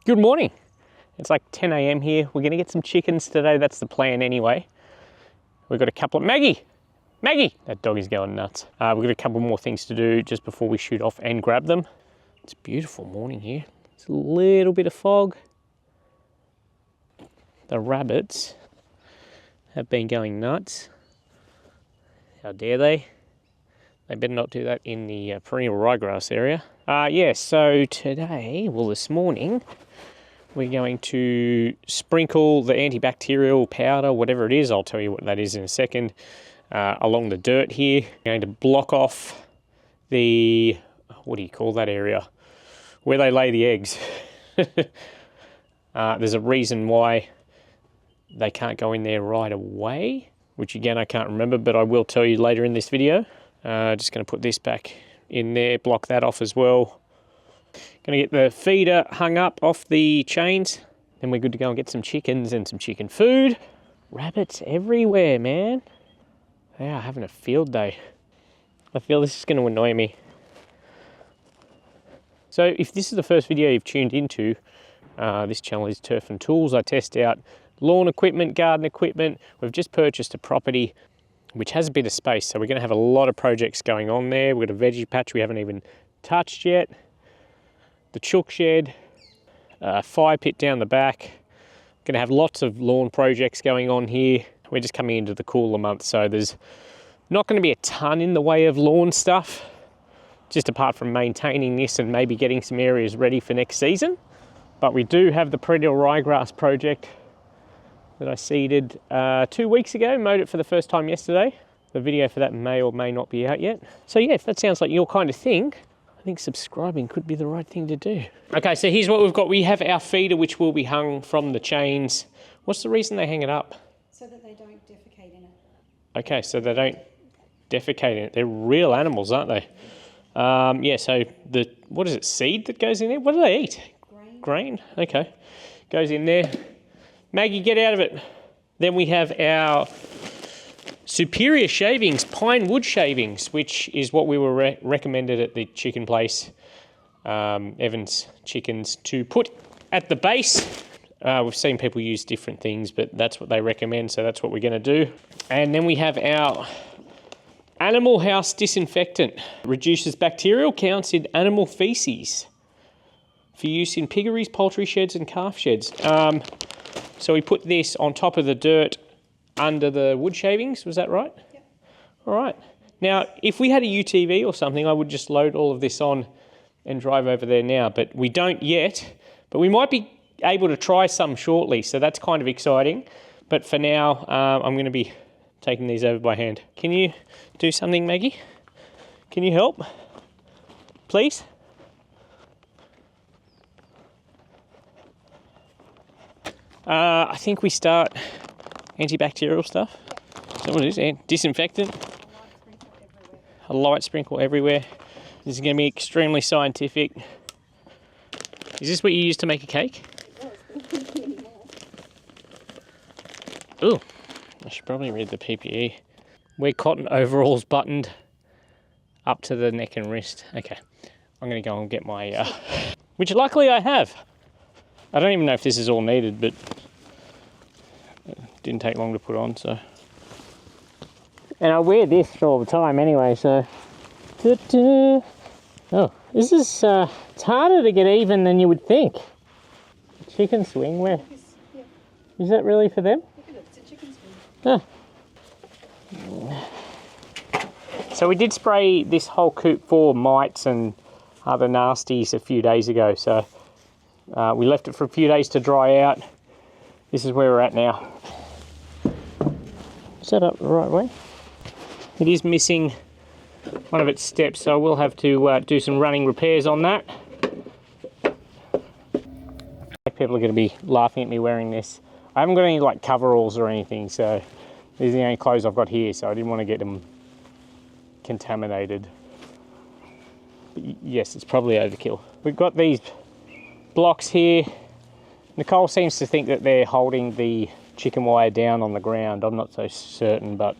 Good morning. It's like 10 a.m. here. We're gonna get some chickens today. That's the plan anyway. We've got a couple of, Maggie! That dog is going nuts. We've got a couple more things to do just before we shoot off and grab them. It's a beautiful morning here. It's a little bit of fog. The rabbits have been going nuts. How dare they? They better not do that in the perennial ryegrass area. So today, well this morning, we're going to sprinkle the antibacterial powder, whatever it is, I'll tell you what that is in a second, along the dirt here. We're going to block off the, what do you call that area? Where they lay the eggs. There's a reason why they can't go in there right away, which again I can't remember, but I will tell you later in this video. Just going to put this back in there, block that off as well. Going to get the feeder hung up off the chains. Then we're good to go and get some chickens and some chicken food. Rabbits everywhere, man. They are having a field day. I feel this is going to annoy me. So if this is the first video you've tuned into, this channel is Turf and Tools. I test out lawn equipment, garden equipment. We've just purchased a property which has a bit of space, so we're going to have a lot of projects going on there. We've got a veggie patch we haven't even touched yet, the chook shed, fire pit down the back. Going to have lots of lawn projects going on here. We're just coming into the cooler months, so there's not going to be a ton in the way of lawn stuff, just apart from maintaining this and maybe getting some areas ready for next season. But we do have the perennial ryegrass project that I seeded 2 weeks ago, mowed it for the first time yesterday. The video for that may or may not be out yet. So yeah, if that sounds like your kind of thing, I think subscribing could be the right thing to do. Okay, so here's what we've got. We have our feeder, which will be hung from the chains. What's the reason they hang it up? So that they don't defecate in it. Okay, so they don't defecate in it. They're real animals, aren't they? Yeah, so the, what is it, seed that goes in there? What do they eat? Grain? Okay, goes in there. Maggie, get out of it. Then we have our superior shavings, pine wood shavings, which is what we were recommended at the chicken place, Evans Chickens, to put at the base. We've seen people use different things, but that's what they recommend, so that's what we're going to do. And then we have our animal house disinfectant. Reduces bacterial counts in animal feces for use in piggeries, poultry sheds and calf sheds. So we put this on top of the dirt under the wood shavings, was that right? Yep. All right. Now, if we had a UTV or something, I would just load all of this on and drive over there now, but we don't yet. But we might be able to try some shortly, so that's kind of exciting. But for now, I'm going to be taking these over by hand. Can you do something, Maggie? Can you help? Please? I think we start antibacterial stuff. Is that what it is? Disinfectant. A light sprinkle everywhere. This is going to be extremely scientific. Is this what you use to make a cake? Ooh, I should probably read the PPE. Wear cotton overalls buttoned up to the neck and wrist. Okay, I'm going to go and get my, which luckily I have. I don't even know if this is all needed, but it didn't take long to put on, so. And I wear this all the time anyway, so. Oh, this is, it's harder to get even than you would think. Chicken swing, where? Is that really for them? Look at it, it's a chicken swing. Ah. So we did spray this whole coop for mites and other nasties a few days ago, so. We left it for a few days to dry out. This is where we're at now. Is that up the right way? It is missing one of its steps, so I will have to do some running repairs on that. People are going to be laughing at me wearing this. I haven't got any like coveralls or anything, so these are the only clothes I've got here, so I didn't want to get them contaminated. But yes, it's probably overkill. We've got these blocks here. Nicole seems to think that they're holding the chicken wire down on the ground. I'm not so certain, but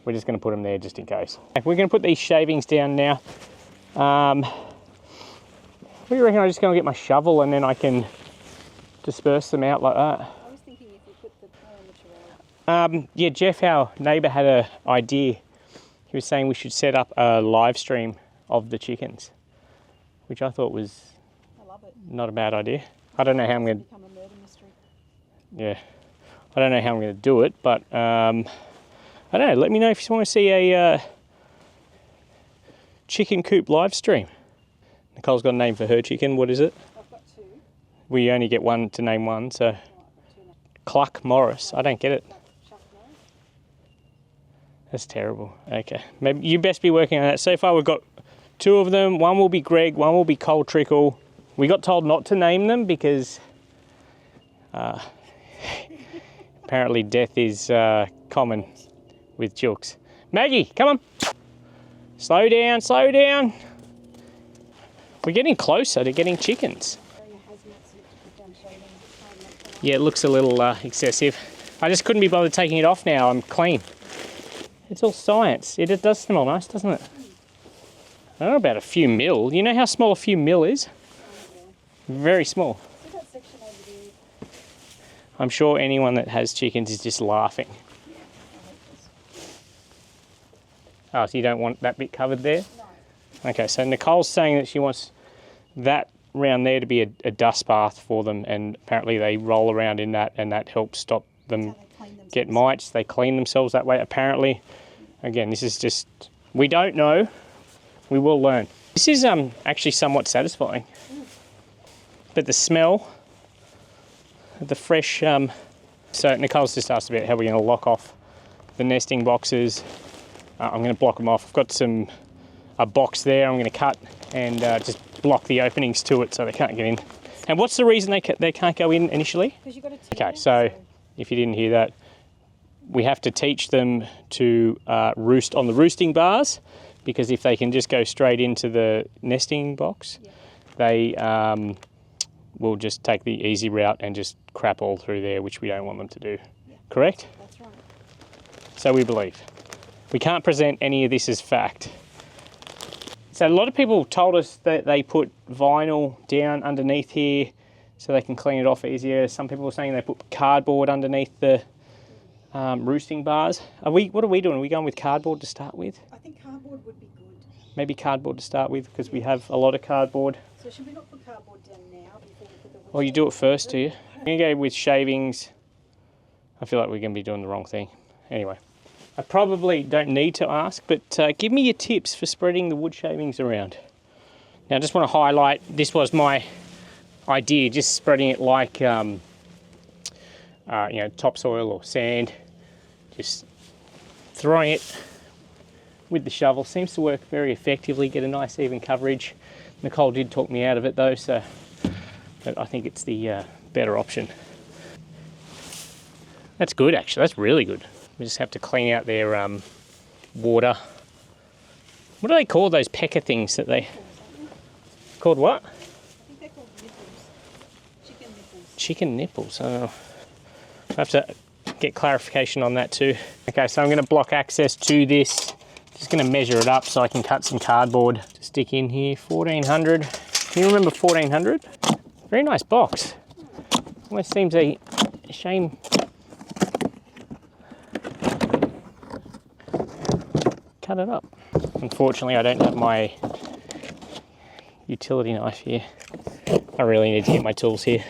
we're just going to put them there just in case. We're going to put these shavings down now. What do you reckon? I'm just going to get my shovel and then I can disperse them out like that. I was thinking if you put the material. Yeah, Jeff, our neighbour, had an idea. He was saying we should set up a live stream of the chickens, which I thought was I love it. not a bad idea. I don't know how I'm going to... Become a murder mystery. Yeah. I don't know how I'm going to do it, but I don't know. Let me know if you want to see a chicken coop live stream. Nicole's got a name for her chicken. What is it? I've got 2. We only get one to name one, so... Oh, I've got 2 now. Cluck Morris. I don't get it. Chuck Norris. That's terrible. Okay. Maybe you best be working on that. So far we've got 2 of them. One will be Greg, one will be Cole Trickle. We got told not to name them because apparently death is common with chooks. Maggie, come on. Slow down, slow down. We're getting closer to getting chickens. Wearing a hazmat suit to put down shaving. Yeah, it looks a little excessive. I just couldn't be bothered taking it off now. I'm clean. It's all science. It does smell nice, doesn't it? I don't know about a few mil. You know how small a few mil is? Very small. See that section over there? I'm sure anyone that has chickens is just laughing. Yeah, I like this. Oh, so you don't want that bit covered there? No. Okay, so Nicole's saying that she wants that round there to be a dust bath for them, and apparently they roll around in that, and that helps stop them How they clean themselves. get mites. They clean themselves that way, apparently. Again, this is just... We don't know. We will learn. This is actually somewhat satisfying. But the smell, the fresh... So Nicole's just asked about how we're going to lock off the nesting boxes. I'm going to block them off. I've got a box there I'm going to cut and just block the openings to it so they can't get in. And what's the reason they can't go in initially? Because you've got to Okay, so if you didn't hear that, we have to teach them to roost on the roosting bars, because if they can just go straight into the nesting box, they will just take the easy route and just crap all through there, which we don't want them to do. Yeah. Correct? That's right. So we believe. We can't present any of this as fact. So a lot of people told us that they put vinyl down underneath here so they can clean it off easier. Some people were saying they put cardboard underneath the roosting bars. What are we doing? Are we going with cardboard to start with? I think cardboard would be good. Maybe cardboard to start with, because we have a lot of cardboard. So should we not put cardboard down now before we put the wood? Well, you do it first, do you? I'm going to go with shavings. I feel like we're going to be doing the wrong thing. Anyway, I probably don't need to ask, but give me your tips for spreading the wood shavings around. Now, I just want to highlight, this was my idea, just spreading it like, topsoil or sand. Just throwing it with the shovel seems to work very effectively, get a nice even coverage. Nicole did talk me out of it though, but I think it's the better option. That's good actually, that's really good. We just have to clean out their water. What do they call those pecker things that they... Called what? I think they're called nipples. Chicken nipples. Chicken nipples. Oh. I have to get clarification on that too. Okay, so I'm going to block access to this. Just going to measure it up so I can cut some cardboard to stick in here. 1400. Can you remember 1400? Very nice box. Almost seems a shame. Cut it up. Unfortunately, I don't have my utility knife here. I really need to get my tools here.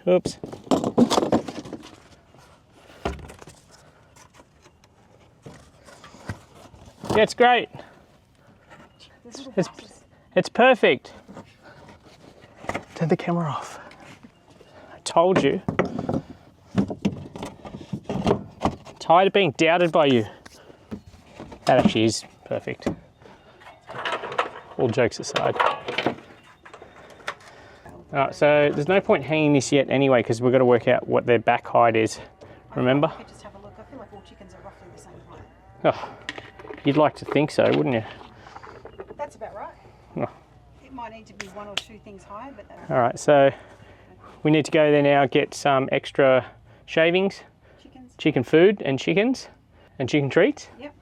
Oops. Yeah, it's great. It's perfect. Turn the camera off. I told you. Tired of being doubted by you. That actually is perfect. All jokes aside. Alright, so there's no point hanging this yet anyway, because we've got to work out what their back height is. Remember? I could just have a look. I feel like all chickens are roughly the same height. Oh, you'd like to think so, wouldn't you? That's about right. Oh. It might need to be 1 or 2 things higher, but that's Alright, so we need to go there now, get some extra shavings, chickens. chicken food and chickens, and chicken treats. Yep.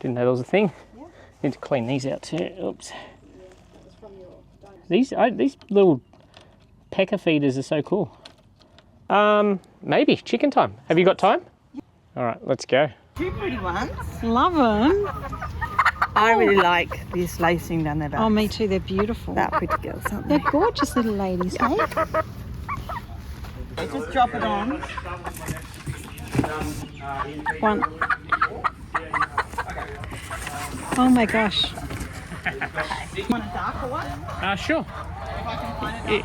Didn't know there was a thing. Yeah. Need to clean these out too. Oops. Yeah, that was from your donors. These little pecker feeders are so cool. Maybe chicken time. Have you got time? All right, let's go. Two pretty ones. Love them. I really like this lacing down their back. Oh, me too. They're beautiful. They're pretty girls, aren't They're they? gorgeous little ladies, hey? Just drop it on. One. Oh my gosh. Want a darker one? Sure.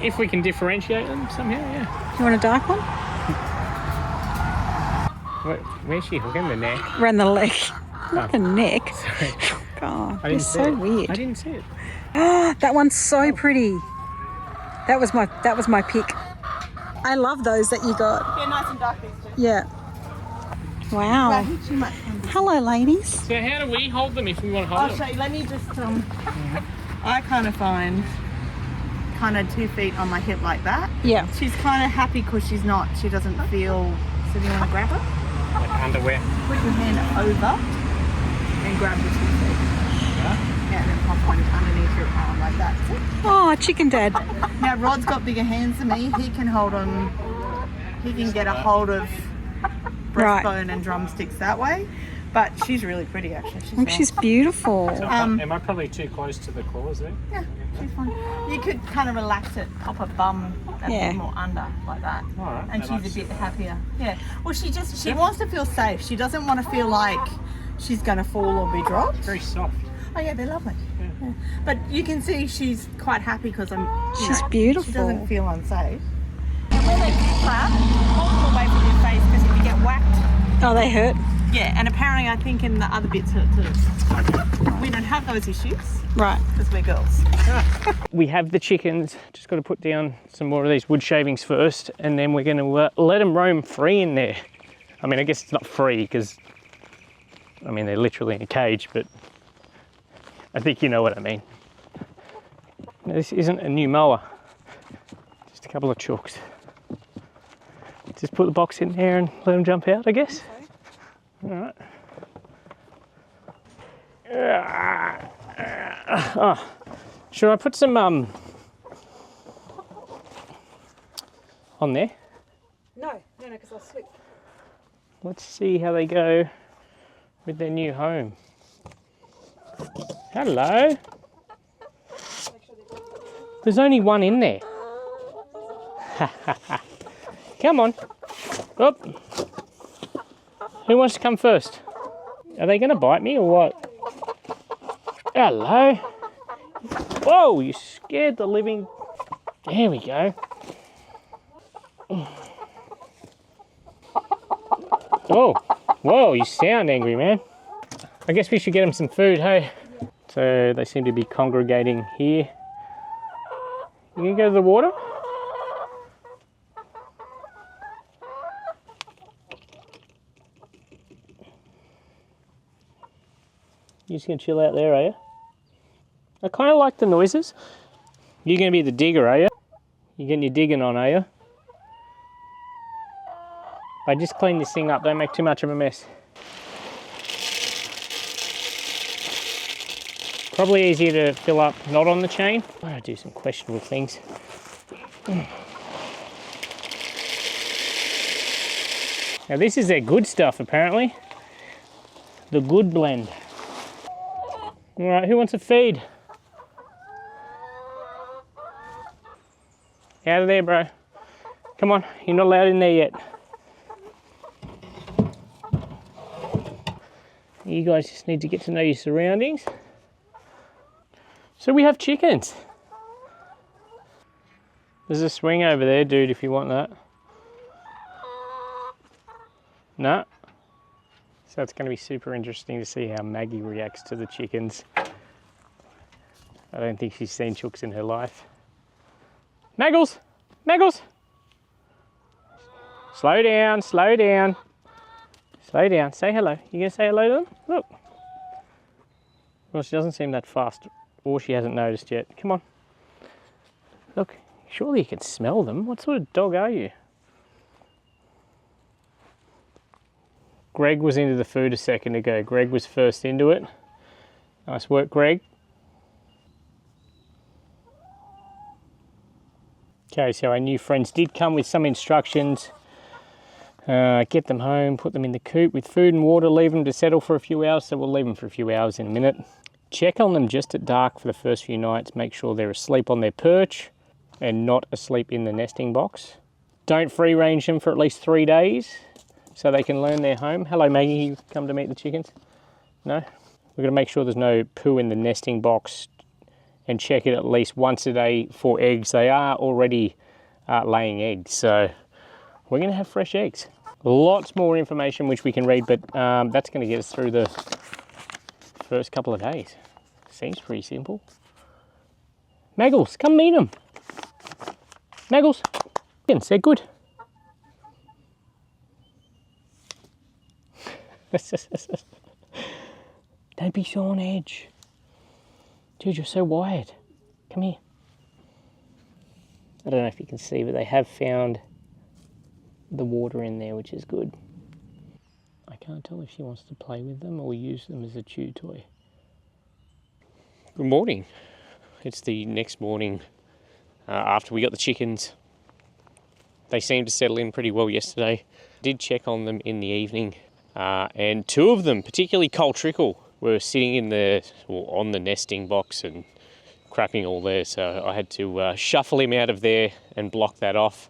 If we can differentiate them somehow, yeah. You want a dark one? Where's she hooking the neck? Around the leg. Not the neck. Sorry. God, I they're didn't see so it. weird. I didn't see it. That one's so pretty. That was my pick. I love those that you got. Yeah, nice and dark these two. Yeah. Wow. Too much. Hello, ladies. So how do we hold them if we want to hold I'll them? show you. Let me just, I kind of find kind of 2 feet on my hip like that. Yeah. She's kind of happy because she doesn't feel, so do you want to grab her? Like underwear. Put your hand over and grab the 2 feet. Yeah, and then pop one underneath your arm like that. See? Oh, chicken dad. Now Rod's got bigger hands than me. He can hold on, he can get a hold of Right. breastbone and drumsticks that way. But she's really pretty actually. She's beautiful. Am I probably too close to the claws there? Yeah, she's fine. You could kind of relax it, pop her bum a Yeah. bit more under like that. All right. And then she's a bit happier. Yeah. Well, she wants to feel safe. She doesn't want to feel like she's going to fall or be dropped. Very soft. Oh yeah, they're lovely. Yeah. But you can see she's quite happy because She's beautiful. She doesn't feel unsafe. And when they clap, hold them away from your face because if you get whacked. Oh, they hurt. Yeah, and apparently I think in the other bits hurt too. We don't have those issues Right. because we're girls. We have the chickens. Just got to put down some more of these wood shavings first, and then we're going to let them roam free in there. I mean, I guess it's not free because, I mean, they're literally in a cage, but I think you know what I mean. Now, this isn't a new mower, just a couple of chooks. Just put the box in there and let them jump out, I guess. All right. Oh, should I put some on there? No, because I'll slip. Let's see how they go with their new home. Hello. There's only one in there. Come on. Up. Who wants to come first? Are they going to bite me or what? Hello. Whoa, you scared the living... There we go. Oh, whoa, you sound angry, man. I guess we should get them some food, hey? So they seem to be congregating here. You gonna go to the water? You just gonna chill out there, are you? I kind of like the noises. You're gonna be the digger, are you? You getting your digging on, are you? I just clean this thing up, don't make too much of a mess. Probably easier to fill up not on the chain. I'm gonna do some questionable things. Now this is their good stuff apparently. The good blend. All right, who wants a feed? Out of there, bro. Come on, you're not allowed in there yet. You guys just need to get to know your surroundings. So we have chickens. There's a swing over there, dude, if you want that. No? So it's going to be super interesting to see how Maggie reacts to the chickens. I don't think she's seen chooks in her life. Maggles! Maggles! Slow down, slow down. Slow down, say hello. You going to say hello to them? Look. Well, she doesn't seem that fast, or she hasn't noticed yet. Come on. Look, surely you can smell them. What sort of dog are you? Greg was into the food a second ago. Greg was first into it. Nice work, Greg. Okay, so our new friends did come with some instructions. Get them home, put them in the coop with food and water, leave them to settle for a few hours. So we'll leave them for a few hours in a minute. Check on them just at dark for the first few nights. Make sure they're asleep on their perch and not asleep in the nesting box. Don't free range them for at least 3 days so they can learn their home. Hello Maggie, you come to meet the chickens? No? We're going to make sure there's no poo in the nesting box and check it at least once a day for eggs. They are already laying eggs, so we're going to have fresh eggs. Lots more information which we can read, but that's going to get us through the first couple of days. Seems pretty simple. Maggles, come meet them. Maggles, they're good. Don't be so on edge. Dude, you're so wired. Come here. I don't know if you can see, but they have found the water in there, which is good. I can't tell if she wants to play with them or use them as a chew toy. Good morning. It's the next morning after we got the chickens. They seemed to settle in pretty well yesterday. Did check on them in the evening, and 2 of them, particularly Cole Trickle, were sitting in on the nesting box and crapping all there, so I had to shuffle him out of there and block that off.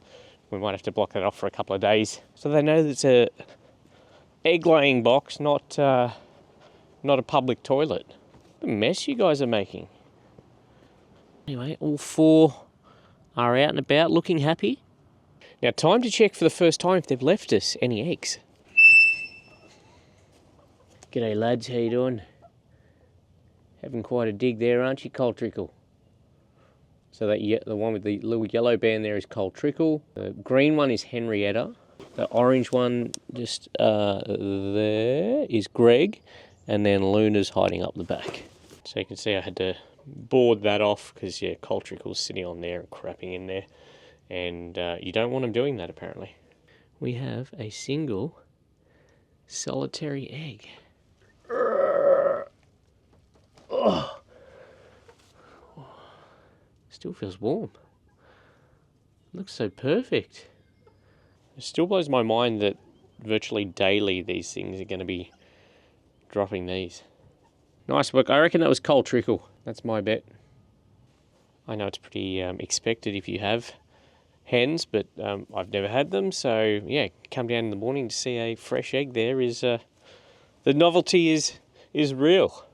We might have to block that off for a couple of days, so they know that it's a egg-laying box, not a public toilet. What a mess you guys are making. Anyway, all 4 are out and about, looking happy. Now, time to check for the first time if they've left us any eggs. G'day lads, how you doing? Having quite a dig there, aren't you, Cole Trickle? So the one with the little yellow band there is Cole Trickle. The green one is Henrietta. The orange one just there is Greg. And then Luna's hiding up the back. So you can see I had to board that off because, yeah, Cole Trickle's sitting on there and crapping in there. And you don't want them doing that, apparently. We have a single solitary egg. Oh. Still feels warm. Looks so perfect. It still blows my mind that virtually daily these things are going to be dropping these. Nice work. I reckon that was Cole Trickle. That's my bet. I know it's pretty expected if you have hens, but I've never had them. So yeah, come down in the morning to see a fresh egg there is the novelty is real.